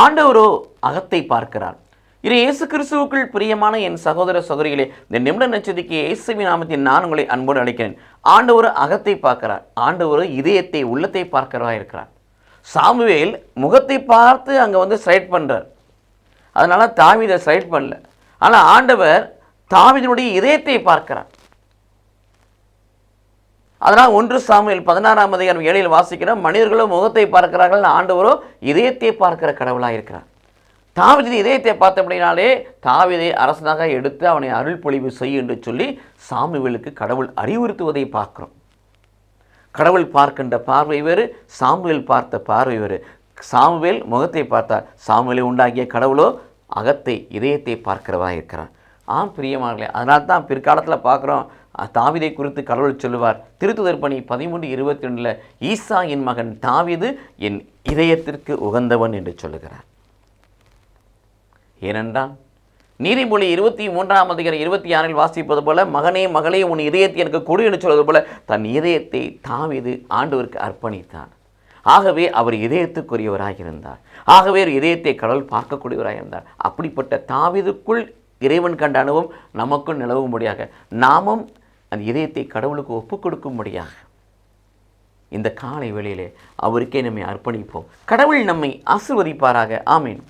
ஆண்டவரோ அகத்தை பார்க்கிறார். இது இயேசு கிறிஸ்துவுக்குள் பிரியமான என் சகோதர சகோதரிகளே, இந்த நிமிட நட்சத்திரக்கு இயேசுவின் நாமத்தில் நான் உங்களை அன்போடு அழைக்கிறேன். ஆண்டவர் அகத்தை பார்க்கிறார். ஆண்டவர் இதயத்தை உள்ளத்தை பார்க்கிறவராக இருக்கிறார். சாமுவேல் முகத்தை பார்த்து அங்கே ஸ்ட்ரைட் பண்ணுறார். அதனால தாவீதை ஸ்ட்ரைட் பண்ணல. ஆனால் ஆண்டவர் தாவீதினுடைய இதயத்தை பார்க்கிறார். அதனால் 1 சாமுவேல் 16ஆம் அதிகாரம் 7 வாசிக்கிறோம், மனிதர்களோ முகத்தை பார்க்கிறார்கள், ஆண்டவரோ இதயத்தை பார்க்கிற கடவுளாக இருக்கிறார். தாவீதின் இதயத்தை பார்த்தபடினாலே தாவீதை அரசனாக எடுத்து அவனை அருள் பொழிவு செய் என்று சொல்லி சாமுவேலுக்கு கடவுள் அறிவுறுத்துவதை பார்க்கிறோம். கடவுள் பார்க்கின்ற பார்வை வேறு, சாமுவேல் பார்த்த பார்வை வேறு. சாமுவேல் முகத்தை பார்த்தார், சாமுவேலை உண்டாகிய கடவுளோ அகத்தை இதயத்தை பார்க்கிறவராக இருக்கிறார். பிரியமானங்களே, அதனால தான் பிற்காலத்தில் பார்க்குறோம், தாவீதை குறித்து கடவுள் சொல்லுவார். திருத்துதர் பணி 13:22 ஈசாயின் மகன் தாவீது என் இதயத்திற்கு உகந்தவன் என்று சொல்லுகிறார். ஏனென்றால் நீதிமொழி 23ஆம் அதிகாரம் 26 வாசிப்பது போல, மகனே மகளே உன் இதயத்தை எனக்கு கொடு என்று சொல்வது போல தன் இதயத்தை தாவீது ஆண்டவருக்கு அர்ப்பணித்தார். ஆகவே அவர் இதயத்துக்குரியவராக இருந்தார். ஆகவே இதயத்தை கடவுள் பார்க்கக்கூடியவராக இருந்தார். அப்படிப்பட்ட தாவீதுக்குள் இறைவன் கண்ட அனுபவம் நமக்குள் நிலவும்படியாக நாமும் அந்த இதயத்தை கடவுளுக்கு ஒப்புக் கொடுக்கும்படியாக இந்த காலை வேளையிலே அவருக்கே நம்மை அர்ப்பணிப்போம். கடவுள் நம்மை ஆசீர்வதிப்பாராக. ஆமீன்.